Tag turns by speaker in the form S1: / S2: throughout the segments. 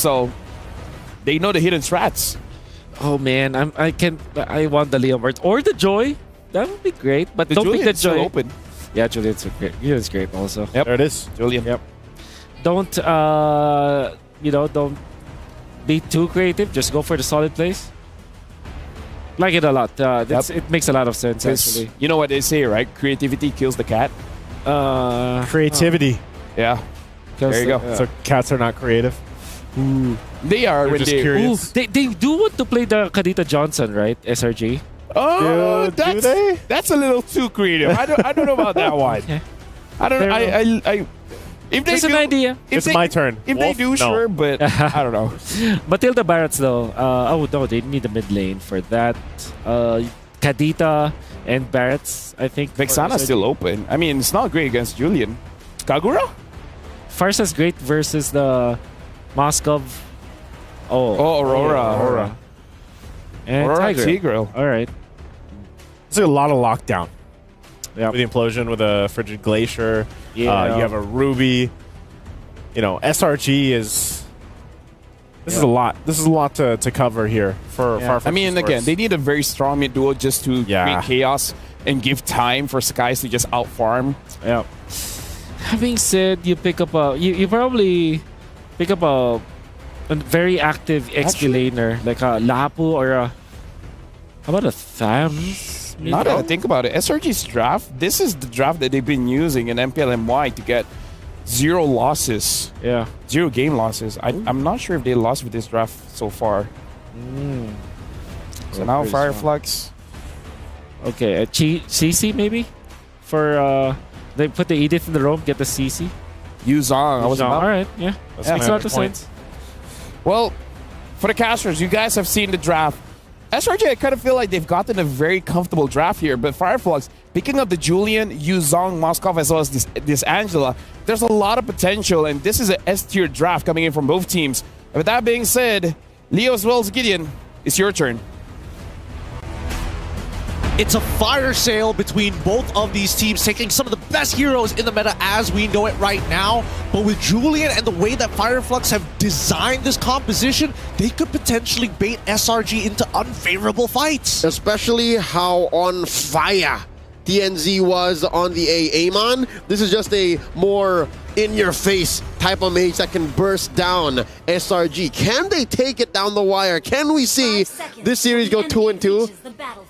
S1: So they know the hidden strats.
S2: Oh man, I want the Leonard or the Joy. That would be great, but don't pick the Joy.
S1: Still open.
S2: Yeah, Julian's great. Julian's great also.
S1: Yep.
S3: There it is.
S1: Julian.
S2: Yep. Don't don't be too creative. Just go for the solid plays. Like it a lot. It makes a lot of sense actually.
S1: You know what they say, right? Creativity kills the cat.
S3: Creativity.
S1: Yeah. There you go.
S3: So cats are not creative.
S1: They are.
S3: They're just curious.
S2: They do want to play the Kadita Johnson, right? SRG.
S1: Oh,
S3: do they?
S1: That's a little too creative. I don't know about that one.
S2: Okay.
S1: I don't know. I if they
S2: Just
S1: do,
S2: an idea.
S3: It's my turn.
S1: If
S3: Wolf?
S1: they do,
S3: No.
S1: sure, but I don't know.
S2: Matilda Barretts though. Oh no, they need the mid lane for that. Kadita and Barretts, I think.
S1: Vexana's still open. I mean, it's not great against Julian. Kagura?
S2: Farsa's great versus the Moskov.
S1: Oh, Aurora.
S2: And
S1: Aurora
S2: Tiger.
S1: Tigreal.
S2: All right.
S3: There's a lot of lockdown.
S2: Yeah.
S3: With the implosion, with a frigid glacier.
S2: Yeah.
S3: You have a Ruby. You know, SRG is. This is a lot. This is a lot to cover here for Farfetch.
S1: I mean, again, they need a very strong mid duo just to create chaos and give time for Skies to just out farm.
S2: Yeah. Having said, you pick up a you probably pick up a very active XP laner like a Lapu or a how about a Thams?
S1: Now that I think about it, SRG's draft, this is the draft that they've been using in MPLMY to get 0 losses.
S2: Yeah.
S1: 0 game losses. I'm not sure if they lost with this draft so far. So now Fire Flux.
S2: Okay, CC maybe? For they put the Edith in the roam, get the CC.
S1: Yuzong.
S2: Alright, yeah.
S3: That's
S2: Makes a lot of
S3: point.
S2: sense.
S1: Well, for the casters, you guys have seen the draft. SRG, I kind of feel like they've gotten a very comfortable draft here, but Fireflux, picking up the Julian, Yuzong, Moskov, as well as this Angela, there's a lot of potential, and this is an S-tier draft coming in from both teams. And with that being said, Leo as well as Gideon, it's your turn.
S4: It's a fire sale between both of these teams, taking some of the best heroes in the meta as we know it right now. But with Julian and the way that Fireflux have designed this composition, they could potentially bait SRG into unfavorable fights.
S5: Especially how on fire TNZ was on the Amon. This is just a more in-your-face type of mage that can burst down SRG. Can they take it down the wire? Can we see this series go 2-2?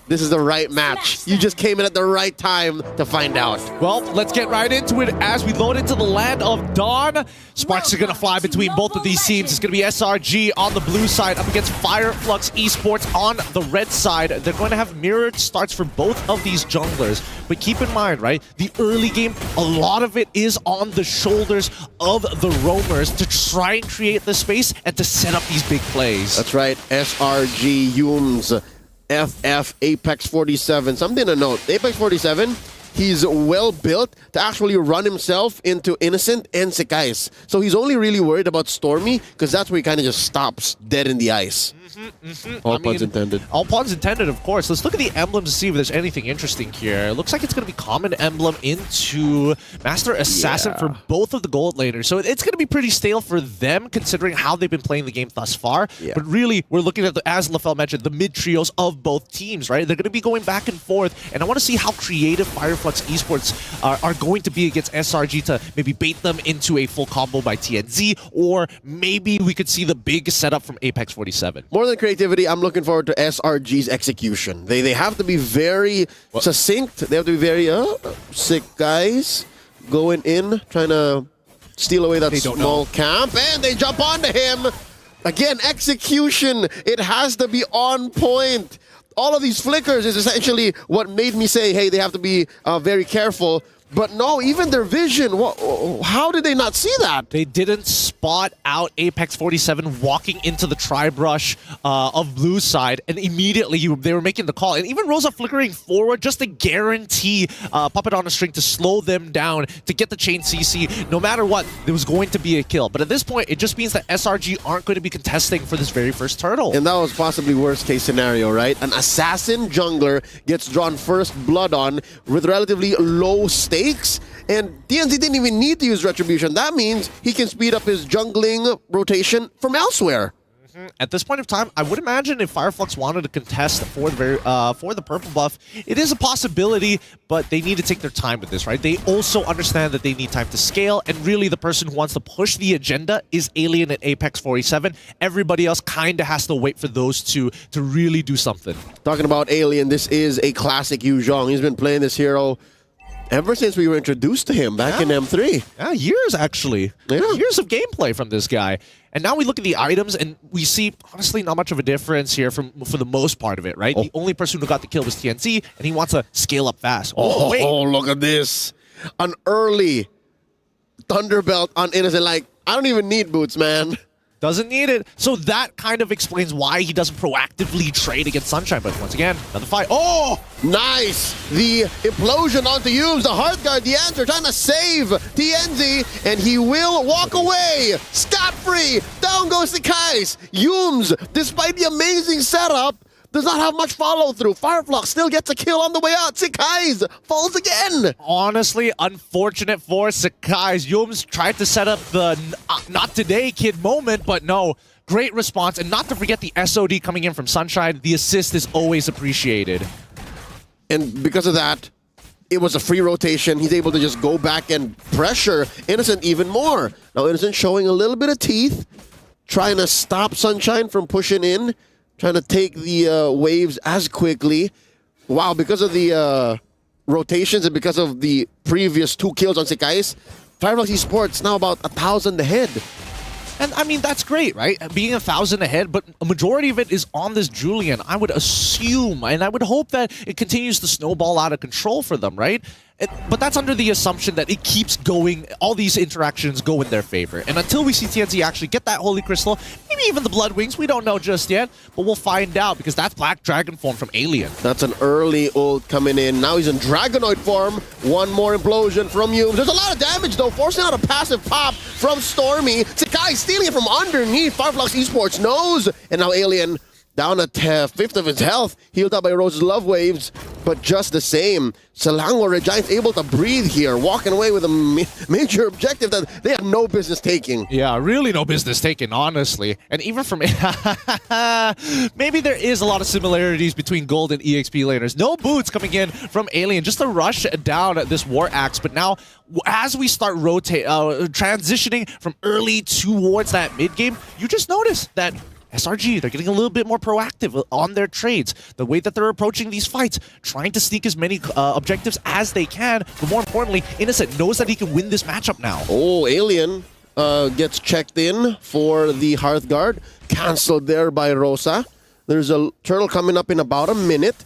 S5: This is the right match. You just came in at the right time to find out.
S4: Well, let's get right into it as we load into the land of Dawn. Sparks are going to fly between both of these teams. It's going to be SRG on the blue side up against FireFlux Esports on the red side. They're going to have mirrored starts for both of these junglers. But keep in mind, right, the early game, a lot of it is on the shoulders of the roamers to try and create the space and to set up these big plays.
S5: That's right, SRG, Yums, FF, Apex 47. Something to note, Apex 47, he's well built to actually run himself into Innocent and Sekais. So he's only really worried about Stormy because that's where he kind of just stops dead in the ice. All puns intended.
S4: All puns intended, of course. Let's look at the emblems to see if there's anything interesting here. It looks like it's going to be Common Emblem into Master Assassin for both of the gold laners. So it's going to be pretty stale for them, considering how they've been playing the game thus far. But really, we're looking at, as LaFell mentioned, the mid-trios of both teams, right? They're going to be going back and forth, and I want to see how creative Fireflux Esports are going to be against SRG to maybe bait them into a full combo by TNZ, or maybe we could see the big setup from Apex 47.
S5: More than creativity, I'm looking forward to SRG's execution. They have to be very succinct. They have to be very sick guys going in, trying to steal away that small camp, and they jump onto him. Again, execution. It has to be on point. All of these flickers is essentially what made me say, hey, they have to be very careful. But no, even their vision, how did they not see that?
S4: They didn't spot out Apex 47 walking into the tri-brush of blue side, and immediately they were making the call. And even Rosa flickering forward just to guarantee Puppet on a String to slow them down, to get the chain CC. No matter what, there was going to be a kill. But at this point, it just means that SRG aren't going to be contesting for this very first turtle.
S5: And that was possibly worst case scenario, right? An assassin jungler gets drawn first blood on with relatively low stakes. mistakes, and TNZ didn't even need to use Retribution. That means he can speed up his jungling rotation from elsewhere.
S4: At this point of time, I would imagine if FireFlux wanted to contest for the purple buff, it is a possibility, but they need to take their time with this, right? They also understand that they need time to scale, and really the person who wants to push the agenda is Alien and Apex 47. Everybody else kind of has to wait for those two to really do something.
S5: Talking about Alien, this is a classic Yu Zhong. He's been playing this hero ever since we were introduced to him back in M3.
S4: Yeah, years actually.
S5: Yeah.
S4: Years of gameplay from this guy. And now we look at the items and we see, honestly, not much of a difference here for the most part of it, right? The only person who got the kill was TNC, and he wants to scale up fast.
S5: Oh, wait. Oh, look at this. An early Thunderbelt on Innocent. Like, I don't even need boots, man.
S4: Doesn't need it. So that kind of explains why he doesn't proactively trade against Sunshine. But once again, another fight. Oh!
S5: Nice! The implosion onto Yumes, the Hearth Guard, the answer, trying to save TNZ, and he will walk away scot-free. Down goes the Kais. Yumes, despite the amazing setup, does not have much follow-through. FireFlux still gets a kill on the way out. Sakai's falls again.
S4: Honestly, unfortunate for Sakai's. Yumes tried to set up the not today kid moment, but no. Great response. And not to forget the SOD coming in from Sunshine. The assist is always appreciated.
S5: And because of that, it was a free rotation. He's able to just go back and pressure Innocent even more. Now Innocent showing a little bit of teeth, trying to stop Sunshine from pushing in, trying to take the waves as quickly. Wow, because of the rotations and because of the previous 2 kills on Sekais, FireFlux Esports now about 1,000 ahead.
S4: And I mean, that's great, right? Being 1,000 ahead, but a majority of it is on this Julian. I would assume, and I would hope that it continues to snowball out of control for them, right? But that's under the assumption that it keeps going, all these interactions go in their favor. And until we see TNT actually get that Holy Crystal, maybe even the Blood Wings, we don't know just yet, but we'll find out because that's Black Dragon form from Alien.
S5: That's an early ult coming in. Now he's in Dragonoid form. One more implosion from Yumes. There's a lot of damage though, forcing out a passive pop from Stormy. Sakai stealing it from underneath. FireFlux Esports knows. And now Alien down at 1/5 of his health, healed up by Rose's Love Waves, but just the same, Selangor Red Giants able to breathe here, walking away with a major objective that they have no business taking.
S4: Yeah, really no business taking, honestly. And even from maybe there is a lot of similarities between Gold and EXP laners. No boots coming in from Alien, just to rush down this War Axe. But now, as we start transitioning from early towards that mid game, you just notice that SRG, they're getting a little bit more proactive on their trades. The way that they're approaching these fights, trying to sneak as many objectives as they can. But more importantly, Innocent knows that he can win this matchup now.
S5: Oh, Alien gets checked in for the Hearth Guard. Cancelled there by Rosa. There's a turtle coming up in about a minute.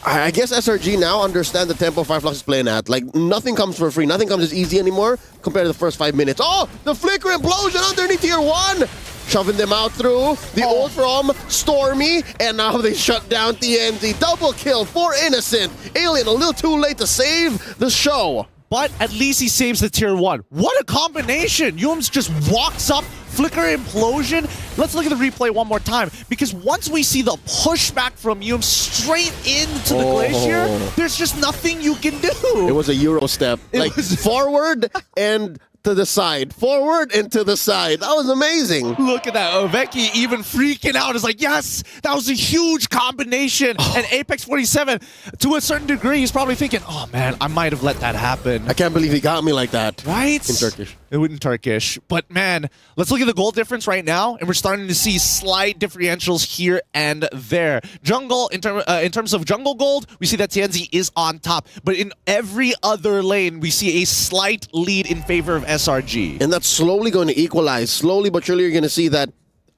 S5: I guess SRG now understand the tempo FireFlux is playing at. Like, nothing comes for free. Nothing comes as easy anymore compared to the first 5 minutes. Oh, the flicker implosion underneath tier 1. Shoving them out through the ult from Stormy, and now they shut down TNZ. Double kill for Innocent. Alien a little too late to save the show.
S4: But at least he saves the tier 1. What a combination! Yumes just walks up, flicker implosion. Let's look at the replay one more time, because once we see the pushback from Yumes straight into the glacier, there's just nothing you can do.
S5: It was a Euro step. Like, forward and to the side, forward and to the side. That was amazing.
S4: Look at that. Oveki even freaking out. Is like, yes, that was a huge combination. And Apex 47, to a certain degree, he's probably thinking, oh man, I might have let that happen.
S5: I can't believe he got me like that.
S4: Right?
S5: In Turkish.
S4: In Turkish. But man, let's look at the goal difference right now, and we're starting to see slight differentials here and there. Jungle, in terms of jungle gold, we see that TNZ is on top. But in every other lane, we see a slight lead in favor of SRG.
S5: And that's slowly going to equalize. Slowly but surely you're going to see that,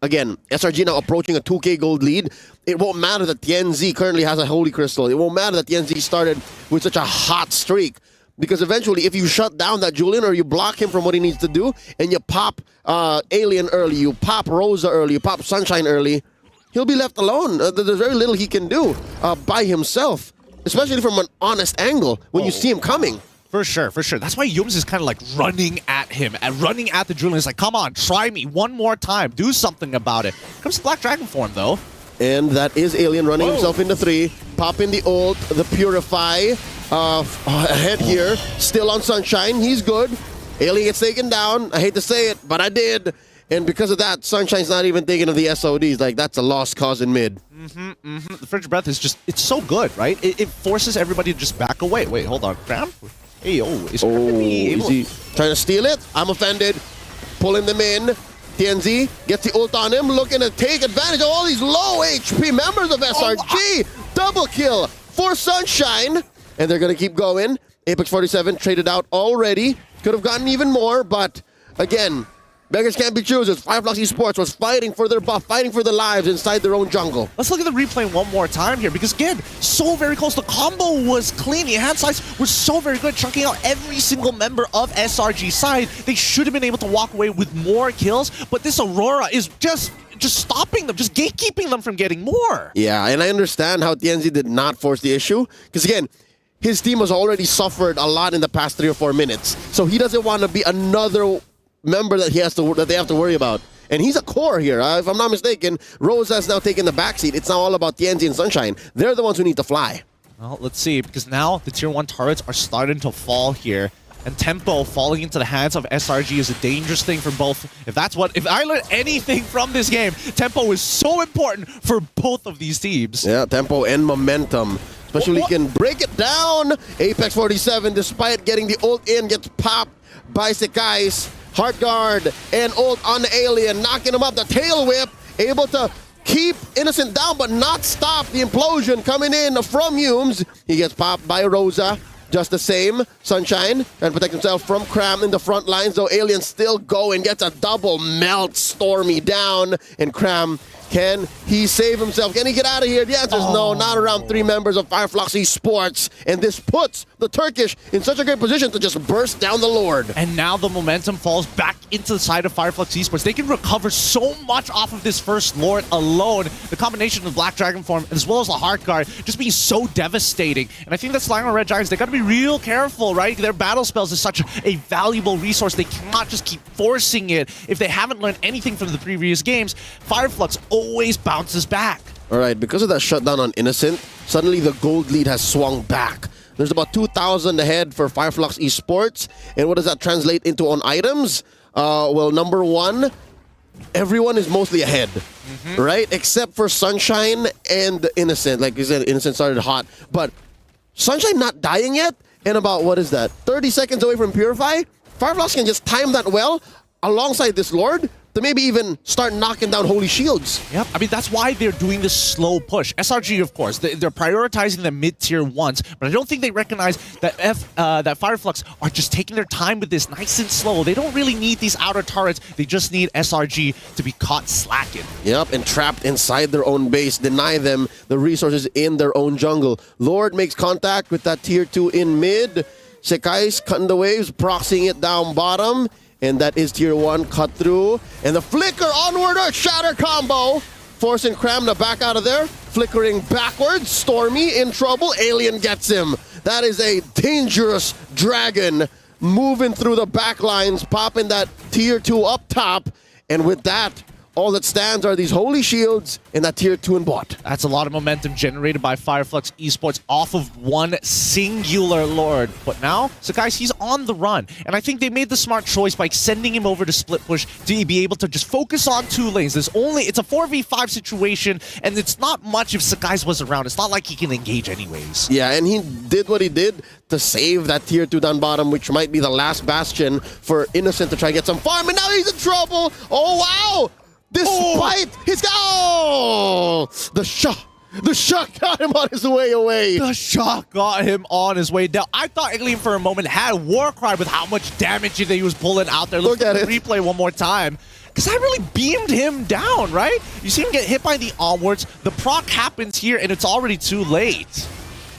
S5: again, SRG now approaching a 2K gold lead. It won't matter that TNZ currently has a Holy Crystal. It won't matter that TNZ started with such a hot streak. Because eventually, if you shut down that Julian or you block him from what he needs to do, and you pop Alien early, you pop Rosa early, you pop Sunshine early, he'll be left alone. There's very little he can do by himself, especially from an honest angle when you see him coming.
S4: For sure, for sure. That's why Yumes is kind of like running at him, and running at the Julian. He's like, come on, try me one more time. Do something about it. Comes to Black Dragon form, though.
S5: And that is Alien running himself into 3. Popping the ult, the Purify. ahead here. Still on Sunshine. He's good. Alien gets taken down. I hate to say it, but I did. And because of that, Sunshine's not even thinking of the SODs. Like, that's a lost cause in mid.
S4: The Frigid Breath is just, it's so good, right? It forces everybody to just back away. Wait, hold on. Cram? Hey, yo. Is Cram gonna be able
S5: is he trying to steal it? I'm offended. Pulling them in. TNZ gets the ult on him, looking to take advantage of all these low HP members of SRG. Double kill for Sunshine. And they're going to keep going. Apex 47 traded out already. Could have gotten even more, but again, beggars can't be choosers. FLUX Esports was fighting for their buff, fighting for their lives inside their own jungle.
S4: Let's look at the replay one more time here, because again, so very close. The combo was clean. The hand size was so very good, chunking out every single member of SRG's side. They should have been able to walk away with more kills, but this Aurora is just stopping them, just gatekeeping them from getting more.
S5: Yeah, and I understand how TNZ did not force the issue, because again, his team has already suffered a lot in the past 3 or 4 minutes, so he doesn't want to be another member that they have to worry about. And he's a core here. If I'm not mistaken, Rosa's now taking the backseat. It's now all about TNZ and Sunshine. They're the ones who need to fly.
S4: Well, let's see, because now the tier 1 turrets are starting to fall here. And tempo falling into the hands of SRG is a dangerous thing for both. If I learned anything from this game, tempo is so important for both of these teams.
S5: Yeah, tempo and momentum. Especially he can break it down. Apex 47, despite getting the ult in, gets popped by Sekai's Heart Guard and ult on the Alien, knocking him up. The tail whip, able to keep Innocent down, but not stop the implosion coming in from Humes. He gets popped by Rosa. Just the same, Sunshine trying to protect himself from Cram in the front lines, though Alien still going, gets a double melt, Stormy down, and Cram, can he save himself? Can he get out of here? The answer is no, not around 3 members of FLUX Esports, and this puts the Turkish in such a great position to just burst down the Lord.
S4: And now the momentum falls back into the side of FLUX Esports. They can recover so much off of this first Lord alone. The combination of Black Dragon form as well as the Heart Guard just being so devastating. And I think that Slang on Red Giants, they got to be real careful, right? Their battle spells is such a valuable resource. They cannot just keep forcing it. If they haven't learned anything from the previous games, FLUX always bounces back.
S5: All right, because of that shutdown on Innocent, suddenly the gold lead has swung back. There's about 2,000 ahead for FLUX Esports. And what does that translate into on items? Well, number 1, everyone is mostly ahead, right? Except for Sunshine and Innocent. Like you said, Innocent started hot. But Sunshine not dying yet, and about, what is that, 30 seconds away from Purify? FLUX can just time that well alongside this Lord to maybe even start knocking down Holy Shields.
S4: Yep, I mean, that's why they're doing this slow push. SRG, of course, they're prioritizing the mid-tier ones, but I don't think they recognize that that FLUX are just taking their time with this nice and slow. They don't really need these outer turrets. They just need SRG to be caught slacking.
S5: Yep, and trapped inside their own base. Deny them the resources in their own jungle. Lord makes contact with that tier 2 in mid. Sekai's cutting the waves, proxying it down bottom. And that is tier 1 cut through. And the flicker onward or shatter combo, forcing Cram to back out of there. Flickering backwards, Stormy in trouble. Alien gets him. That is a dangerous dragon moving through the back lines, popping that tier 2 up top. And with that, all that stands are these Holy Shields and that tier 2 in bot.
S4: That's a lot of momentum generated by FLUX Esports off of one singular Lord. But now, so guys, he's on the run. And I think they made the smart choice by sending him over to split push to be able to just focus on 2 lanes. It's a 4v5 situation, and it's not much if Sakai's was around. It's not like he can engage anyways.
S5: Yeah, and he did what he did to save that tier 2 down bottom, which might be the last bastion for Innocent to try and get some farm. And now he's in trouble. Oh, wow! Despite his... The shot got him on his way away.
S4: The shot got him on his way down. I thought Alien for a moment had Warcry with how much damage that he was pulling out there.
S5: Look at
S4: the
S5: it.
S4: Replay one more time. Because that really beamed him down, right? You see him get hit by the onwards. The proc happens here, and it's already too late.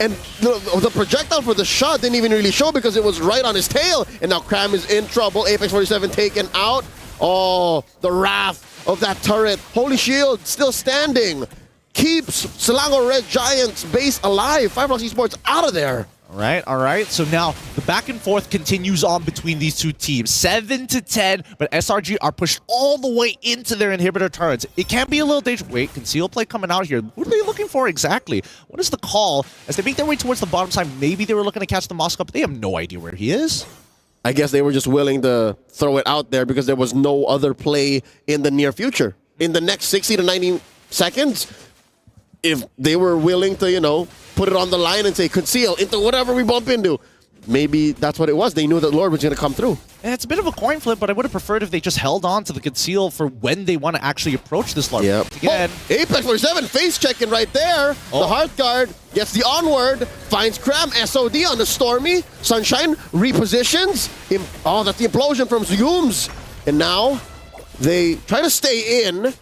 S5: And the projectile for the shot didn't even really show because it was right on his tail. And now Cram is in trouble. Apex 47 taken out. Oh, the wrath of that turret. Holy Shield still standing. Keeps Selangor Red Giants base alive. FLUX Esports out of there.
S4: All right. So now the back and forth continues on between these two teams. 7-10, but SRG are pushed all the way into their inhibitor turrets. It can be a little dangerous. Wait, conceal play coming out here. What are they looking for exactly? What is the call? As they make their way towards the bottom side, maybe they were looking to catch the Moscow, but they have no idea where he is.
S5: I guess they were just willing to throw it out there because there was no other play in the near future. In the next 60 to 90 seconds, if they were willing to, you know, put it on the line and say, conceal into whatever we bump into, maybe that's what it was. They knew that Lord was going to come through.
S4: And it's a bit of a coin flip, but I would have preferred if they just held on to the conceal for when they want to actually approach this Lord.
S5: Yep.
S4: Again,
S5: Apex 47 face checking right there. The Heart Guard gets the onward, finds Cram, SOD on the Stormy. Sunshine repositions. That's the implosion from Zooms. And now they try to stay in.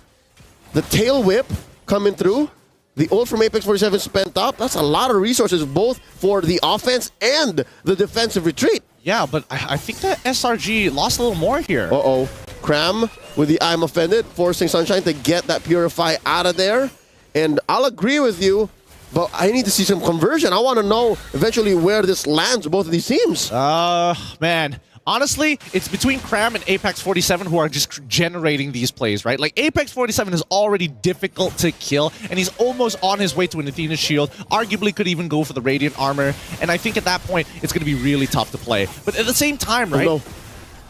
S5: The tail whip coming through. The ult from Apex 47 spent up. That's a lot of resources, both for the offense and the defensive retreat.
S4: yeah, but I think that SRG lost a little more here.
S5: Uh-oh. Cram with the I'm offended, forcing Sunshine to get that Purify out of there. And I'll agree with you, but I need to see some conversion. I want to know eventually where this lands, both of these teams.
S4: Man. Honestly, it's between Cram and Apex 47 who are just generating these plays, right? Like, Apex 47 is already difficult to kill, and he's almost on his way to an Athena shield. Arguably could even go for the Radiant armor, and I think at that point, it's going to be really tough to play. But at the same time, right?
S5: Oh, no.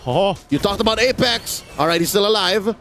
S5: Oh, you talked about Apex. All right, he's still alive.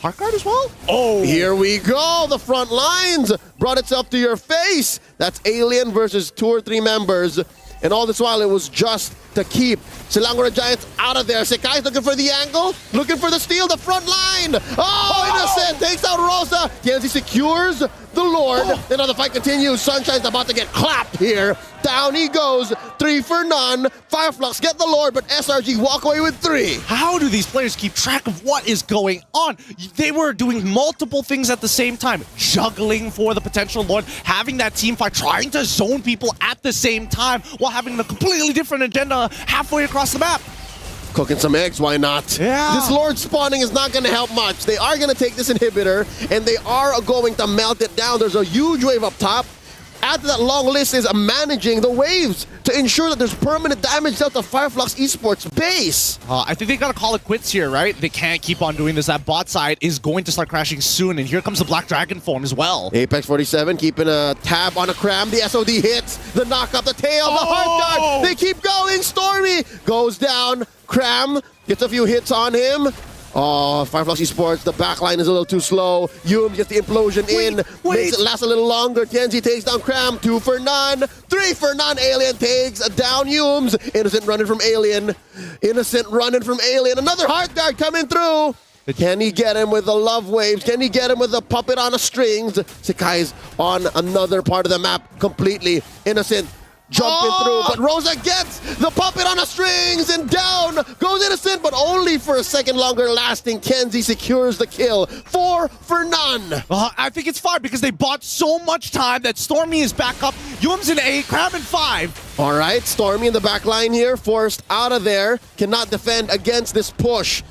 S4: Heart Guard as well? Oh!
S5: Here we go. The front lines brought itself to your face. That's Alien versus 2 or 3 members. And all this while, it was just to keep Selangor Giants out of there. Sekai's looking for the angle, looking for the steal, the front line. Oh, Innocent takes out Rosa. TNC secures the Lord. And now the fight continues. Sunshine's about to get clapped here. Down he goes. 3 for none. FLUX get the Lord, but SRG walk away with 3.
S4: How do these players keep track of what is going on? They were doing multiple things at the same time. Juggling for the potential Lord, having that team fight, trying to zone people at the same time, while having a completely different agenda halfway across the map.
S5: Cooking some eggs, why not?
S4: Yeah.
S5: This Lord spawning is not going to help much. They are going to take this inhibitor, and they are going to melt it down. There's a huge wave up top. Add to that long list is managing the waves to ensure that there's permanent damage dealt to FLUX esports base.
S4: I think they got to call it quits here, right? They can't keep on doing this. That bot side is going to start crashing soon, and here comes the Black Dragon form as well.
S5: Apex 47 keeping a tab on a Cram. The SOD hits. The knock up the tail. The Heart Guard. They keep going. Stormy goes down. Cram gets a few hits on him. Oh, FLUX esports, the backline is a little too slow. Yum gets the implosion in, makes it last a little longer. Tianzi takes down Cram, 2 for none. 3 for none, Alien takes down Yums. Innocent running from Alien. Innocent running from Alien. Another Heart Guard coming through. Can he get him with the love waves? Can he get him with the puppet on the strings? Sekai's on another part of the map completely. Innocent jumping through, but Rosa gets the puppet on the strings, and down goes Innocent, but only for a second longer lasting. Kenzie secures the kill. 4 for none.
S4: I think it's 5 because they bought so much time that Stormy is back up. Yum's in 8, Cram in 5.
S5: All right, Stormy in the back line here, forced out of there. Cannot defend against this push.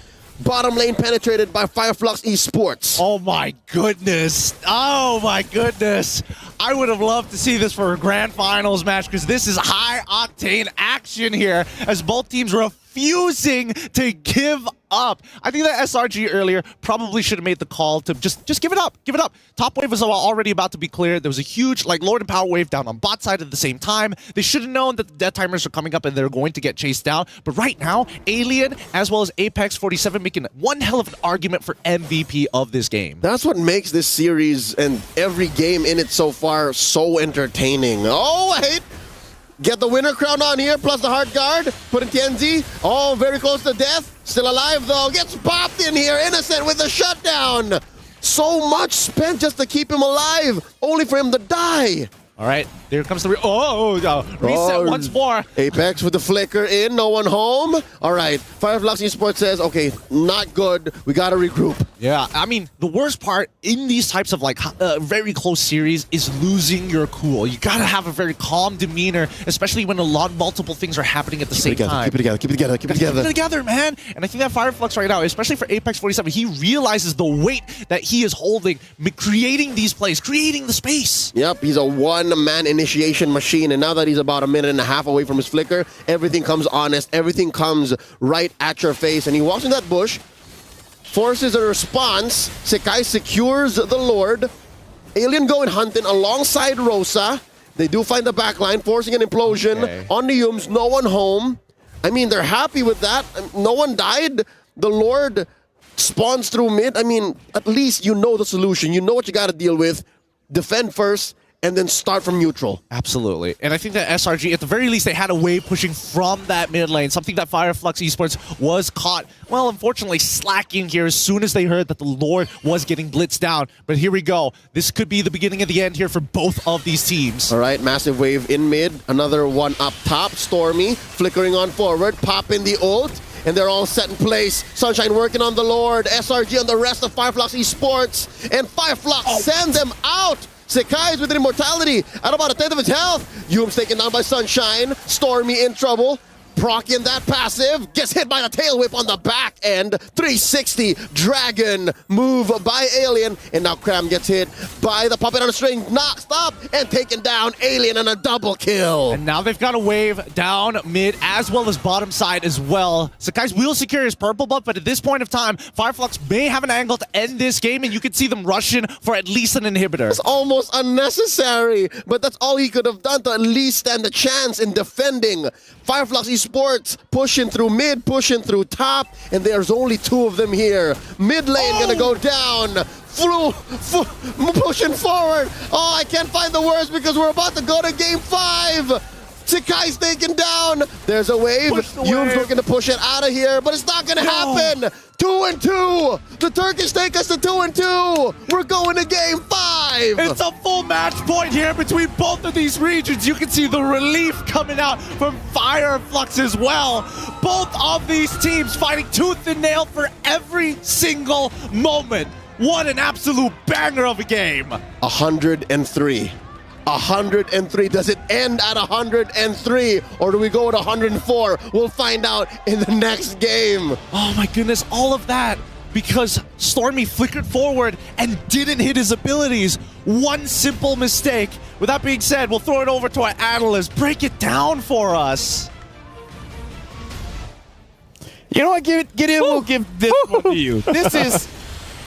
S5: Bottom lane penetrated by FLUX esports.
S4: Oh my goodness. Oh my goodness. I would have loved to see this for a grand finals match, because this is high octane action here as both teams refusing to give up. I think that SRG earlier probably should have made the call to just give it up. Give it up. Top wave was already about to be cleared. There was a huge Lord and Power wave down on bot side at the same time. They should have known that the death timers are coming up and they're going to get chased down. But right now, Alien as well as Apex 47 making one hell of an argument for MVP of this game.
S5: That's what makes this series and every game in it so far so entertaining. Oh, wait. Get the winner crown on here, plus the Heart Guard. Put in Tianzi. Oh, very close to death. Still alive, though. Gets popped in here. Innocent with the shutdown. So much spent just to keep him alive, only for him to die.
S4: All right, there comes the reset once more.
S5: Apex with the flicker in, no one home. All right, FLUX esports says, okay, not good. We got to regroup.
S4: Yeah, I mean, the worst part in these types of very close series is losing your cool. You got to have a very calm demeanor, especially when multiple things are happening at the same time.
S5: Keep it together, keep it together, keep it together.
S4: Keep it together, man. And I think that FLUX right now, especially for Apex 47, he realizes the weight that he is holding, creating these plays, creating the space.
S5: Yep, he's a one-man inhibitor initiation machine, and now that he's about a minute and a half away from his flicker, everything comes honest, everything comes right at your face, and he walks in that bush, forces a response. Sekai secures the Lord. Alien going hunting alongside Rosa. They do find the backline, forcing an implosion on the Yums. No one home. I mean, they're happy with that. No one died. The Lord spawns through mid. I mean, at least you know the solution. You know what you got to deal with. Defend first, and then start from neutral.
S4: Absolutely. And I think that SRG, at the very least, they had a way pushing from that mid lane, something that FLUX Esports was caught, well, unfortunately, slacking here as soon as they heard that the Lord was getting blitzed down. But here we go. This could be the beginning of the end here for both of these teams.
S5: All right, massive wave in mid. Another one up top. Stormy flickering on forward, popping the ult. And they're all set in place. Sunshine working on the Lord. SRG on the rest of FLUX Esports. And FLUX send them out. Sekai is with an immortality at about a tenth of his health. Yum's taken down by Sunshine. Stormy in trouble. Proccing that passive. Gets hit by the tail whip on the back end. 360 Dragon move by Alien. And now Cram gets hit by the puppet on a string. Knocked up and taken down. Alien on a double kill.
S4: And now they've got a wave down mid as well as bottom side as well. Sakai's wheel secure his purple buff, but at this point of time, FLUX may have an angle to end this game, and you can see them rushing for at least an inhibitor.
S5: It's almost unnecessary, but that's all he could have done to at least stand a chance in defending. FLUX Esports pushing through mid, pushing through top, and there's only two of them here. Mid lane gonna go down. Pushing forward. Oh, I can't find the words because we're about to go to game 5. Sekai's taken down. There's a wave. Yum's looking to push it out of here, but it's not going to happen. 2-2. The Turkish take us to 2-2. We're going to game 5.
S4: It's a full match point here between both of these regions. You can see the relief coming out from FLUX as well. Both of these teams fighting tooth and nail for every single moment. What an absolute banger of a game.
S5: 103. 103. Does it end at 103 or do we go to 104? We'll find out in the next game.
S4: Oh my goodness, all of that because Stormy flickered forward and didn't hit his abilities. One simple mistake. With that being said, we'll throw it over to our analyst. Break it down for us.
S1: You know what, Gideon will give this one to you. This is